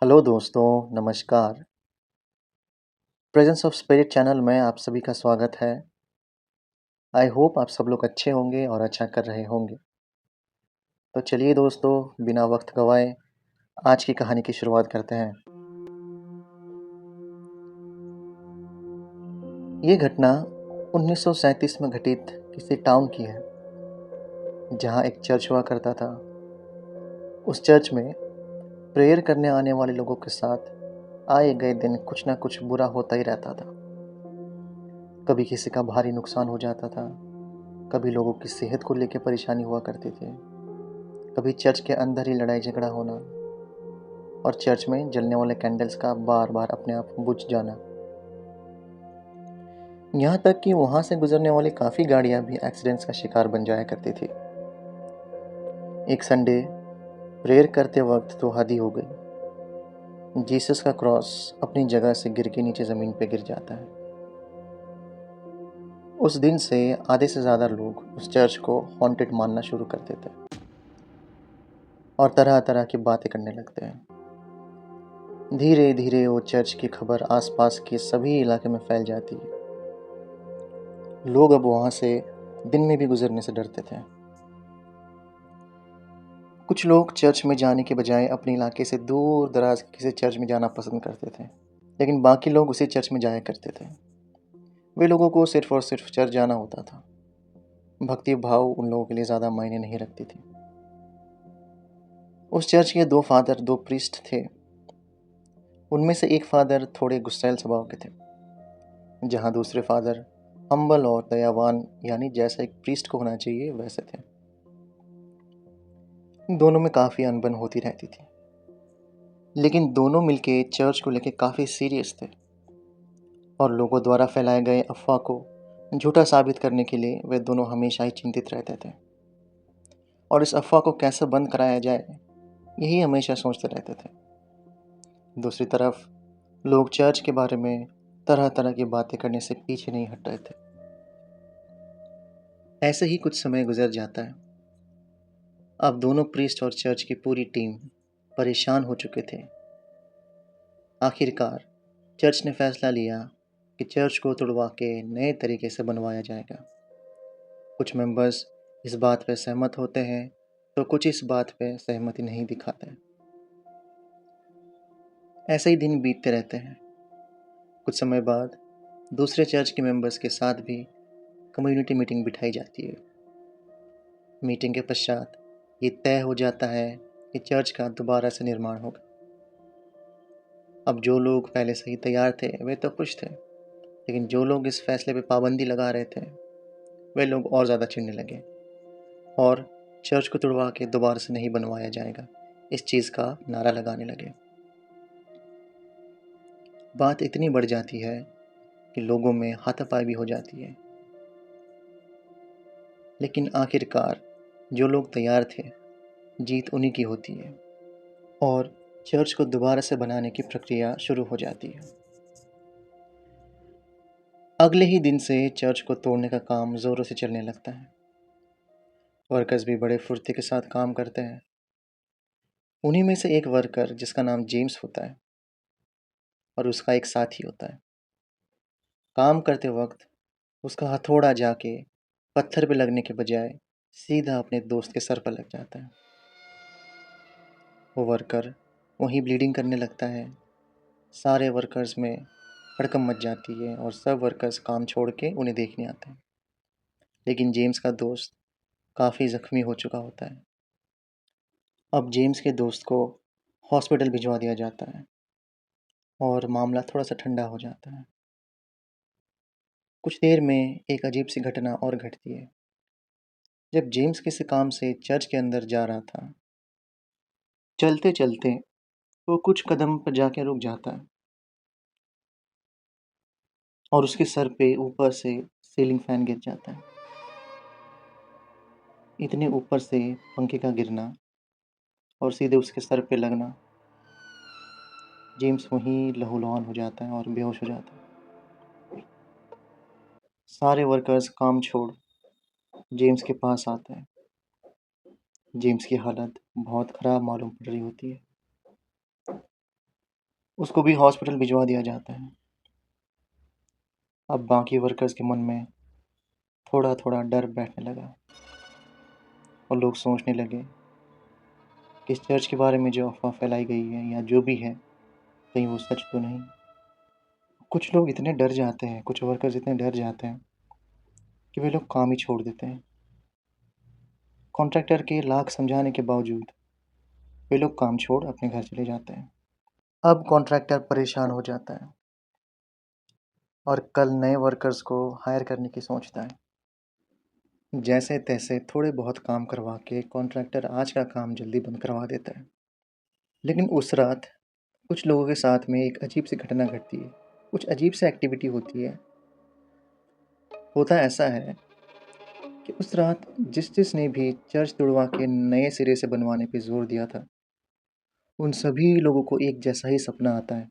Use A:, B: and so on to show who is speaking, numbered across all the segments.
A: Hello दोस्तों, नमस्कार। Presence of spirit channel में आप सभी का स्वागत है। आई होप आप सब लोग अच्छे होंगे और अच्छा कर रहे होंगे। तो चलिए दोस्तों, बिना वक़्त गँवाए आज की कहानी की शुरुआत करते हैं। ये घटना 1937 में घटित किसी टाउन की है, जहाँ एक चर्च हुआ करता था। उस चर्च में प्रेयर करने आने वाले लोगों के साथ आए गए दिन कुछ न कुछ बुरा होता ही रहता था। कभी किसी का भारी नुकसान हो जाता था, कभी लोगों की सेहत को लेके परेशानी हुआ करती थी, कभी चर्च के अंदर ही लड़ाई झगड़ा होना और चर्च में जलने वाले कैंडल्स का बार-बार अपने आप बुझ जाना। यहाँ तक कि वहाँ से गुजरने वाली काफ़ी गाड़ियाँ भी एक्सीडेंट्स का शिकार बन जाया करती थी। एक संडे प्रेयर करते वक्त तो हद ही हो गई। जीसस का क्रॉस अपनी जगह से गिर के नीचे ज़मीन पे गिर जाता है। उस दिन से आधे से ज़्यादा लोग उस चर्च को हॉन्टेड मानना शुरू कर देते हैं और तरह-तरह की बातें करने लगते हैं। धीरे-धीरे वो चर्च की खबर आसपास के सभी इलाके में फैल जाती है। लोग अब वहाँ से दिन में भी गुजरने से डरते थे। कुछ लोग चर्च में जाने के बजाय अपने इलाके से दूर दराज के किसी चर्च में जाना पसंद करते थे, लेकिन बाकी लोग उसी चर्च में जाया करते थे। वे लोगों को सिर्फ और सिर्फ चर्च जाना होता था। भक्ति भाव उन लोगों के लिए ज़्यादा मायने नहीं रखती थी। उस चर्च के दो फादर, दो प्रीस्ट थे। उनमें से एक फादर थोड़े गुस्सैल स्वभाव के थे, जहाँ दूसरे फादर हम्बल और दयावान, यानी जैसा एक प्रीस्ट को होना चाहिए वैसे थे। दोनों में काफ़ी अनबन होती रहती थी, लेकिन दोनों मिलके चर्च को लेके काफ़ी सीरियस थे और लोगों द्वारा फैलाए गए अफ़वाह को झूठा साबित करने के लिए वे दोनों हमेशा ही चिंतित रहते थे और इस अफ़वाह को कैसे बंद कराया जाए, यही हमेशा सोचते रहते थे। दूसरी तरफ लोग चर्च के बारे में तरह-तरह की बातें करने से पीछे नहीं हट रहे थे। ऐसे ही कुछ समय गुजर जाता है। अब दोनों प्रीस्ट और चर्च की पूरी टीम परेशान हो चुके थे। आखिरकार चर्च ने फैसला लिया कि चर्च को तुड़वा के नए तरीके से बनवाया जाएगा। कुछ मेंबर्स इस बात पर सहमत होते हैं तो कुछ इस बात पे सहमति नहीं दिखाते। ऐसे ही दिन बीतते रहते हैं। कुछ समय बाद दूसरे चर्च के मेंबर्स के साथ भी कम्युनिटी मीटिंग बिठाई जाती है। मीटिंग के पश्चात ये तय हो जाता है कि चर्च का दोबारा से निर्माण होगा। अब जो लोग पहले से ही तैयार थे वे तो खुश थे, लेकिन जो लोग इस फैसले पे पाबंदी लगा रहे थे वे लोग और ज़्यादा चिढ़ने लगे और चर्च को तुड़वा के दोबारा से नहीं बनवाया जाएगा, इस चीज़ का नारा लगाने लगे। बात इतनी बढ़ जाती है कि लोगों में हाथापाई भी हो जाती है, लेकिन आखिरकार जो लोग तैयार थे जीत उन्हीं की होती है और चर्च को दोबारा से बनाने की प्रक्रिया शुरू हो जाती है। अगले ही दिन से चर्च को तोड़ने का काम ज़ोरों से चलने लगता है। वर्कर्स भी बड़े फुर्ती के साथ काम करते हैं। उन्हीं में से एक वर्कर जिसका नाम जेम्स होता है और उसका एक साथी होता है। काम करते वक्त उसका हथौड़ा जाके पत्थर पे लगने के बजाय सीधा अपने दोस्त के सर पर लग जाता है। वो वर्कर वहीं ब्लीडिंग करने लगता है। सारे वर्कर्स में हड़कंप मच जाती है और सब वर्कर्स काम छोड़ के उन्हें देखने आते हैं, लेकिन जेम्स का दोस्त काफ़ी ज़ख्मी हो चुका होता है। अब जेम्स के दोस्त को हॉस्पिटल भिजवा दिया जाता है और मामला थोड़ा सा ठंडा हो जाता है। कुछ देर में एक अजीब सी घटना और घटती है। जब जेम्स किसी काम से चर्च के अंदर जा रहा था, चलते चलते वो कुछ कदम पर जाके रुक जाता है और उसके सर पे ऊपर से सीलिंग फैन गिर जाता है। इतने ऊपर से पंखे का गिरना और सीधे उसके सर पे लगना, जेम्स वहीं लहूलुहान हो जाता है और बेहोश हो जाता है। सारे वर्कर्स काम छोड़ जेम्स के पास आते हैं। जेम्स की हालत बहुत ख़राब मालूम पड़ रही होती है। उसको भी हॉस्पिटल भिजवा दिया जाता है। अब बाकी वर्कर्स के मन में थोड़ा थोड़ा डर बैठने लगा और लोग सोचने लगे कि इस चर्च के बारे में जो अफवाह फैलाई गई है या जो भी है, कहीं वो सच तो नहीं। कुछ लोग इतने डर जाते हैं, कुछ वर्कर्स इतने डर जाते हैं कि वे लोग काम ही छोड़ देते हैं। कॉन्ट्रैक्टर के लाख समझाने के बावजूद वे लोग काम छोड़ अपने घर चले जाते हैं। अब कॉन्ट्रैक्टर परेशान हो जाता है और कल नए वर्कर्स को हायर करने की सोचता है। जैसे तैसे थोड़े बहुत काम करवा के कॉन्ट्रैक्टर आज का काम जल्दी बंद करवा देता है। लेकिन उस रात कुछ लोगों के साथ में एक अजीब सी घटना घटती है, कुछ अजीब सी एक्टिविटी होती है। होता ऐसा है कि उस रात जिसने भी चर्च तुड़वा के नए सिरे से बनवाने पे जोर दिया था, उन सभी लोगों को एक जैसा ही सपना आता है।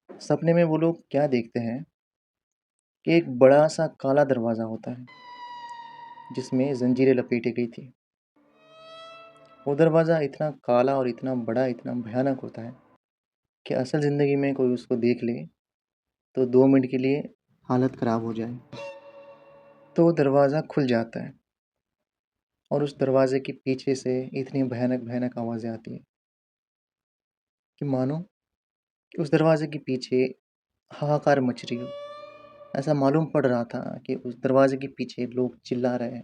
A: सपने में वो लोग क्या देखते हैं कि एक बड़ा सा काला दरवाज़ा होता है जिसमें जंजीरें लपेटी गई थी। वो दरवाज़ा इतना काला और इतना बड़ा, इतना भयानक होता है कि असल ज़िंदगी में कोई उसको देख ले तो 2 मिनट के लिए हालत ख़राब हो जाए। तो वो दरवाज़ा खुल जाता है और उस दरवाज़े के पीछे से इतनी भयानक भयानक आवाज़ें आती हैं कि मानो कि उस दरवाज़े के पीछे हाहाकार मच रही हो। ऐसा मालूम पड़ रहा था कि उस दरवाज़े के पीछे लोग चिल्ला रहे हैं,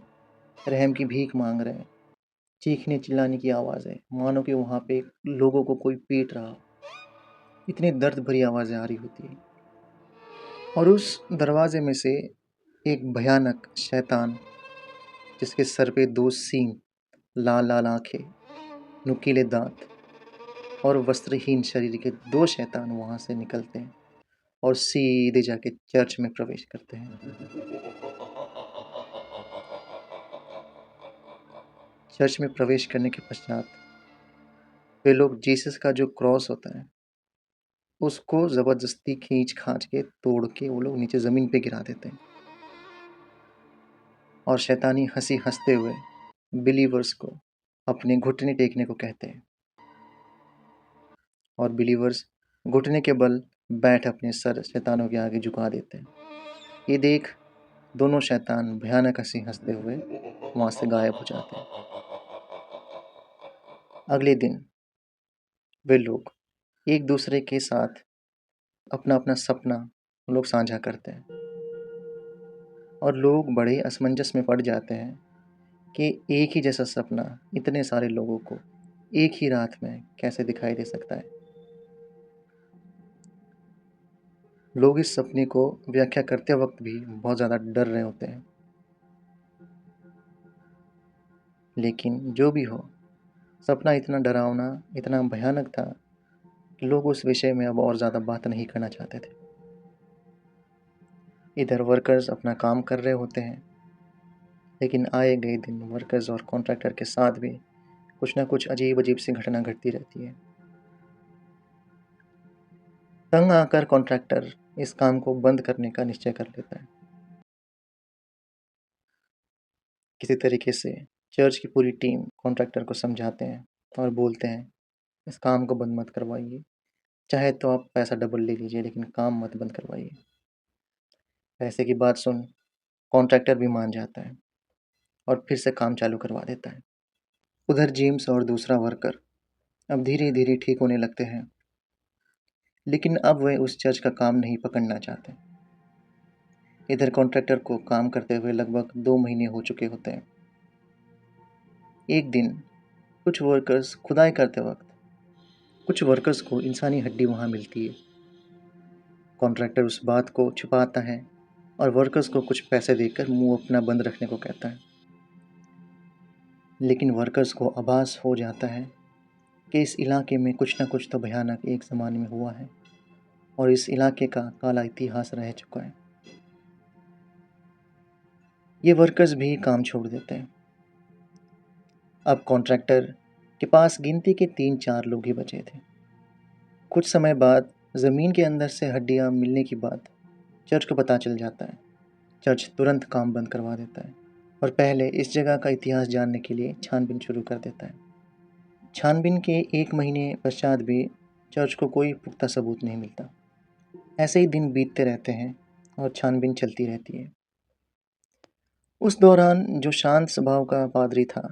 A: रहम की भीख मांग रहे हैं, चीखने चिल्लाने की आवाज़ है, मानो कि वहाँ पे लोगों को कोई पीट रहा हो। इतनी दर्द भरी आवाज़ें आ रही होती है और उस दरवाजे में से एक भयानक शैतान जिसके सर पे 2 सींग, लाल लाल आँखें, नुकीले दांत और वस्त्रहीन शरीर के 2 शैतान वहाँ से निकलते हैं और सीधे जाके चर्च में प्रवेश करते हैं। चर्च में प्रवेश करने के पश्चात वे लोग जीसस का जो क्रॉस होता है उसको ज़बरदस्ती खींच खांच के तोड़ के वो लोग नीचे ज़मीन पे गिरा देते हैं और शैतानी हंसी हंसते हुए बिलीवर्स को अपने घुटने टेकने को कहते हैं और बिलीवर्स घुटने के बल बैठ अपने सर शैतानों के आगे झुका देते हैं। ये देख दोनों शैतान भयानक हंसी हंसते हुए वहाँ से गायब हो जाते हैं। अगले दिन वे लोग एक दूसरे के साथ अपना अपना सपना लोग साझा करते हैं और लोग बड़े असमंजस में पड़ जाते हैं कि एक ही जैसा सपना इतने सारे लोगों को एक ही रात में कैसे दिखाई दे सकता है। लोग इस सपने को व्याख्या करते वक्त भी बहुत ज़्यादा डर रहे होते हैं। लेकिन जो भी हो, सपना इतना डरावना, इतना भयानक था कि लोग उस विषय में अब और ज़्यादा बात नहीं करना चाहते थे। इधर वर्कर्स अपना काम कर रहे होते हैं, लेकिन आए गए दिन वर्कर्स और कॉन्ट्रैक्टर के साथ भी कुछ ना कुछ अजीब अजीब सी घटना घटती रहती है। तंग आकर कॉन्ट्रैक्टर इस काम को बंद करने का निश्चय कर लेता है। किसी तरीके से चर्च की पूरी टीम कॉन्ट्रैक्टर को समझाते हैं और बोलते हैं इस काम को बंद मत करवाइए, चाहे तो आप पैसा डबल ले लीजिए लेकिन काम मत बंद करवाइए। पैसे की बात सुन कॉन्ट्रैक्टर भी मान जाता है और फिर से काम चालू करवा देता है। उधर जेम्स और दूसरा वर्कर अब धीरे धीरे ठीक होने लगते हैं, लेकिन अब वे उस चर्च का काम नहीं पकड़ना चाहते। इधर कॉन्ट्रैक्टर को काम करते हुए लगभग 2 महीने हो चुके होते हैं। एक दिन कुछ वर्कर्स खुदाई करते वक्त कुछ वर्कर्स को इंसानी हड्डी वहाँ मिलती है। कॉन्ट्रैक्टर उस बात को छुपाता है और वर्कर्स को कुछ पैसे देकर मुंह अपना बंद रखने को कहता है। लेकिन वर्कर्स को आभास हो जाता है कि इस इलाके में कुछ न कुछ तो भयानक एक ज़माने में हुआ है और इस इलाके का काला इतिहास रह चुका है। ये वर्कर्स भी काम छोड़ देते हैं। अब कॉन्ट्रैक्टर के पास गिनती के 3-4 लोग ही बचे थे। कुछ समय बाद ज़मीन के अंदर से हड्डियाँ मिलने की बात चर्च को पता चल जाता है। चर्च तुरंत काम बंद करवा देता है और पहले इस जगह का इतिहास जानने के लिए छानबीन शुरू कर देता है। छानबीन के 1 महीने पश्चात भी चर्च को कोई पुख्ता सबूत नहीं मिलता। ऐसे ही दिन बीतते रहते हैं और छानबीन चलती रहती है। उस दौरान जो शांत स्वभाव का पादरी था,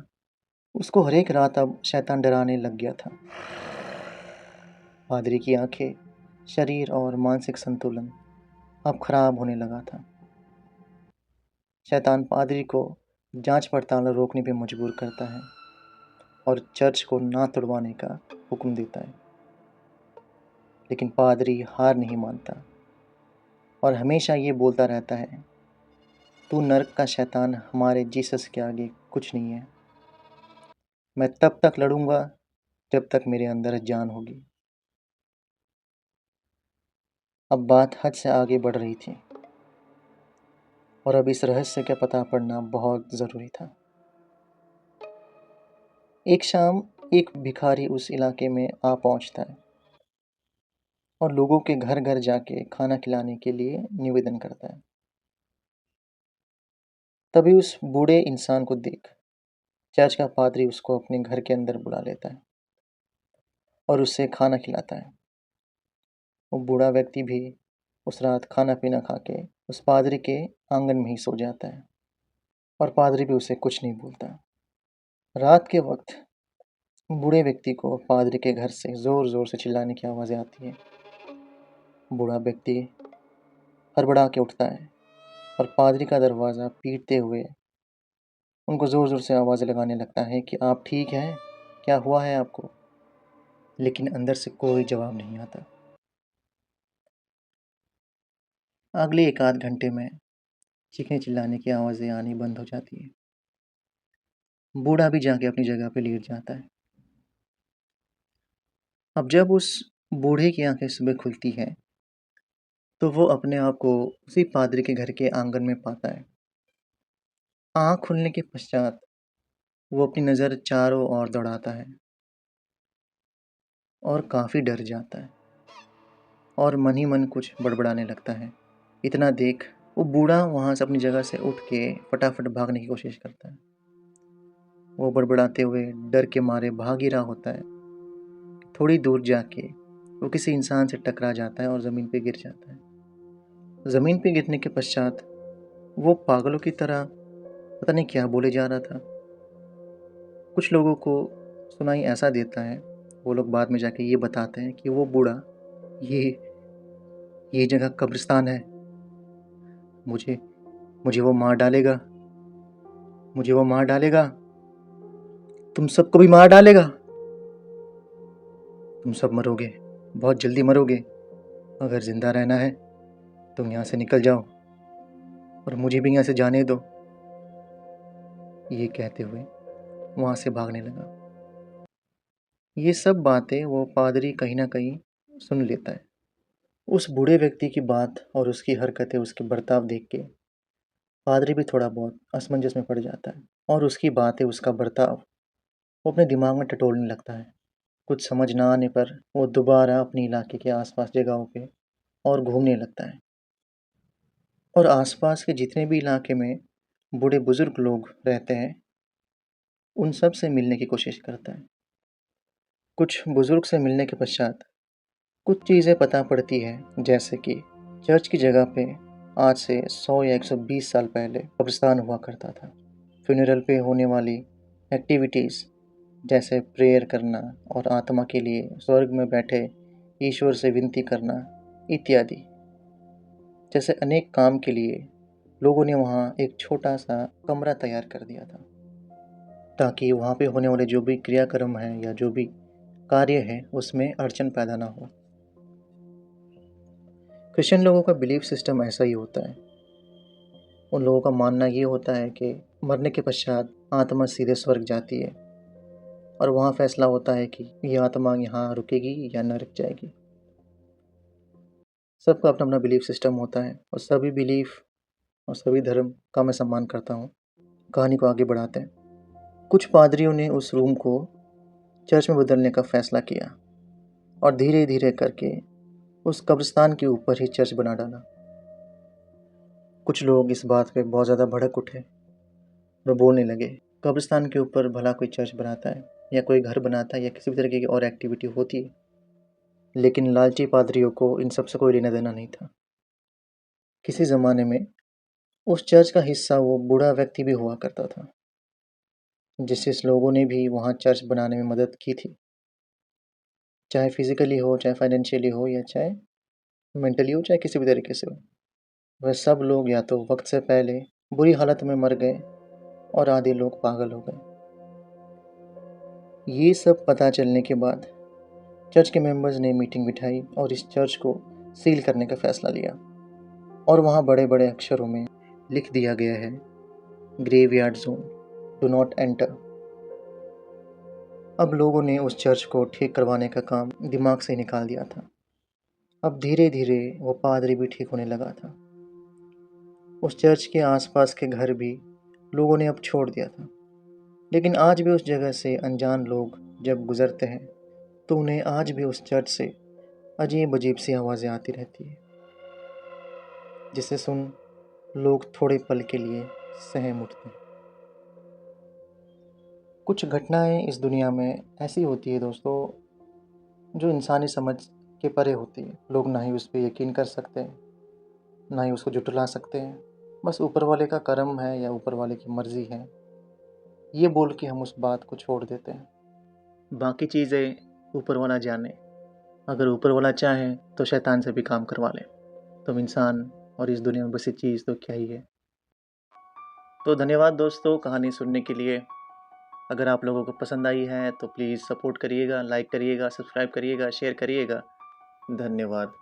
A: उसको हर एक रात अब शैतान डराने लग गया था। पादरी की आंखें, शरीर और मानसिक संतुलन अब खराब होने लगा था। शैतान पादरी को जांच पड़ताल रोकने पे मजबूर करता है और चर्च को ना तोड़वाने का हुक्म देता है। लेकिन पादरी हार नहीं मानता और हमेशा ये बोलता रहता है, तू नर्क का शैतान हमारे जीसस के आगे कुछ नहीं है। मैं तब तक लड़ूंगा जब तक मेरे अंदर जान होगी। अब बात हद से आगे बढ़ रही थी और अब इस रहस्य का पता पड़ना बहुत ज़रूरी था। एक शाम एक भिखारी उस इलाके में आ पहुंचता है और लोगों के घर घर जाके खाना खिलाने के लिए निवेदन करता है। तभी उस बूढ़े इंसान को देख चर्च का पादरी उसको अपने घर के अंदर बुला लेता है और उससे खाना खिलाता है। वो बूढ़ा व्यक्ति भी उस रात खाना पीना खा के उस पादरी के आंगन में ही सो जाता है और पादरी भी उसे कुछ नहीं बोलता। रात के वक्त बूढ़े व्यक्ति को पादरी के घर से ज़ोर ज़ोर से चिल्लाने की आवाज़ें आती हैं। बूढ़ा व्यक्ति हड़बड़ा के उठता है और पादरी का दरवाज़ा पीटते हुए उनको ज़ोर ज़ोर से आवाज़ें लगाने लगता है कि आप ठीक हैं, क्या हुआ है आपको? लेकिन अंदर से कोई जवाब नहीं आता। अगले एक आध घंटे में चीखने चिल्लाने की आवाज़ें आनी बंद हो जाती है। बूढ़ा भी जाके अपनी जगह पे लेट जाता है। अब जब उस बूढ़े की आंखें सुबह खुलती हैं तो वो अपने आप को उसी पादरी के घर के आंगन में पाता है। आँख खुलने के पश्चात वो अपनी नज़र चारों ओर दौड़ाता है और काफ़ी डर जाता है और मन ही मन कुछ बड़बड़ाने लगता है। इतना देख वो बूढ़ा वहाँ से अपनी जगह से उठ के फटाफट भागने की कोशिश करता है। वो बड़बड़ाते हुए डर के मारे भाग ही रहा होता है। थोड़ी दूर जाके वो किसी इंसान से टकरा जाता है और ज़मीन पे गिर जाता है। ज़मीन पे गिरने के पश्चात वो पागलों की तरह पता नहीं क्या बोले जा रहा था। कुछ लोगों को सुनाई ऐसा देता है, वो लोग बाद में जाके ये बताते हैं कि वो बूढ़ा ये ये जगह कब्रिस्तान है, मुझे मुझे वो मार डालेगा, मुझे वो मार डालेगा, तुम सबको भी मार डालेगा, तुम सब मरोगे, बहुत जल्दी मरोगे, अगर जिंदा रहना है तुम यहाँ से निकल जाओ और मुझे भी यहाँ से जाने दो। ये कहते हुए वहाँ से भागने लगा। ये सब बातें वो पादरी कहीं ना कहीं सुन लेता है। उस बूढ़े व्यक्ति की बात और उसकी हरकतें, उसके बर्ताव देख के पादरी भी थोड़ा बहुत असमंजस में पड़ जाता है और उसकी बातें, उसका बर्ताव वो अपने दिमाग में टटोलने लगता है। कुछ समझ ना आने पर वो दोबारा अपने इलाके के आसपास जगहों पे और घूमने लगता है और आसपास के जितने भी इलाके में बूढ़े बुजुर्ग लोग रहते हैं उन सब से मिलने की कोशिश करता है। कुछ बुजुर्ग से मिलने के पश्चात कुछ चीज़ें पता पड़ती है, जैसे कि चर्च की जगह पे आज से 100 या 120 साल पहले कब्रिस्तान हुआ करता था। फ्यूनरल पे होने वाली एक्टिविटीज़ जैसे प्रेयर करना और आत्मा के लिए स्वर्ग में बैठे ईश्वर से विनती करना इत्यादि जैसे अनेक काम के लिए लोगों ने वहाँ एक छोटा सा कमरा तैयार कर दिया था, ताकि वहाँ पे होने वाले जो भी क्रियाक्रम हैं या जो भी कार्य है उसमें अड़चन पैदा ना हो। क्रिश्चियन लोगों का बिलीफ सिस्टम ऐसा ही होता है। उन लोगों का मानना ये होता है कि मरने के पश्चात आत्मा सीधे स्वर्ग जाती है और वहाँ फैसला होता है कि ये आत्मा यहाँ रुकेगी या नरक जाएगी। सबका अपना अपना बिलीफ सिस्टम होता है और सभी बिलीफ और सभी धर्म का मैं सम्मान करता हूँ। कहानी को आगे बढ़ाते हैं। कुछ पादरियों ने उस रूम को चर्च में बदलने का फैसला किया और धीरे धीरे करके उस कब्रिस्तान के ऊपर ही चर्च बना डाला। कुछ लोग इस बात पे बहुत ज़्यादा भड़क उठे। वो बोलने लगे, कब्रिस्तान के ऊपर भला कोई चर्च बनाता है या कोई घर बनाता है या किसी भी तरीके की और एक्टिविटी होती है? लेकिन लालची पादरियों को इन सब से कोई लेना देना नहीं था। किसी ज़माने में उस चर्च का हिस्सा वो बूढ़ा व्यक्ति भी हुआ करता था, जिससे लोगों ने भी वहाँ चर्च बनाने में मदद की थी, चाहे फिज़िकली हो, चाहे फाइनेंशियली हो, या चाहे मेंटली हो, चाहे किसी भी तरीके से हो। वह सब लोग या तो वक्त से पहले बुरी हालत में मर गए और आधे लोग पागल हो गए। ये सब पता चलने के बाद चर्च के मेंबर्स ने मीटिंग बिठाई और इस चर्च को सील करने का फैसला लिया, और वहाँ बड़े बड़े अक्षरों में लिख दिया गया है, graveyard zone, do not enter. अब लोगों ने उस चर्च को ठीक करवाने का काम दिमाग से निकाल दिया था। अब धीरे धीरे वो पादरी भी ठीक होने लगा था। उस चर्च के आसपास के घर भी लोगों ने अब छोड़ दिया था, लेकिन आज भी उस जगह से अनजान लोग जब गुजरते हैं तो उन्हें आज भी उस चर्च से अजीब अजीब सी आवाज़ें आती रहती है, जिसे सुन लोग थोड़े पल के लिए सहम उठते हैं। कुछ घटनाएं इस दुनिया में ऐसी होती है दोस्तों, जो इंसानी समझ के परे होती है। लोग ना ही उस पर यकीन कर सकते हैं, ना ही उसको जुटला सकते हैं। बस ऊपर वाले का करम है या ऊपर वाले की मर्ज़ी है, ये बोल के हम उस बात को छोड़ देते हैं। बाकी चीज़ें ऊपर वाला जाने। अगर ऊपर वाला चाहे तो शैतान से भी काम करवा ले। तुम इंसान और इस दुनिया में बसी चीज़ तो क्या ही है। तो धन्यवाद दोस्तों कहानी सुनने के लिए। अगर आप लोगों को पसंद आई है तो प्लीज़ सपोर्ट करिएगा, लाइक करिएगा, सब्सक्राइब करिएगा, शेयर करिएगा। धन्यवाद।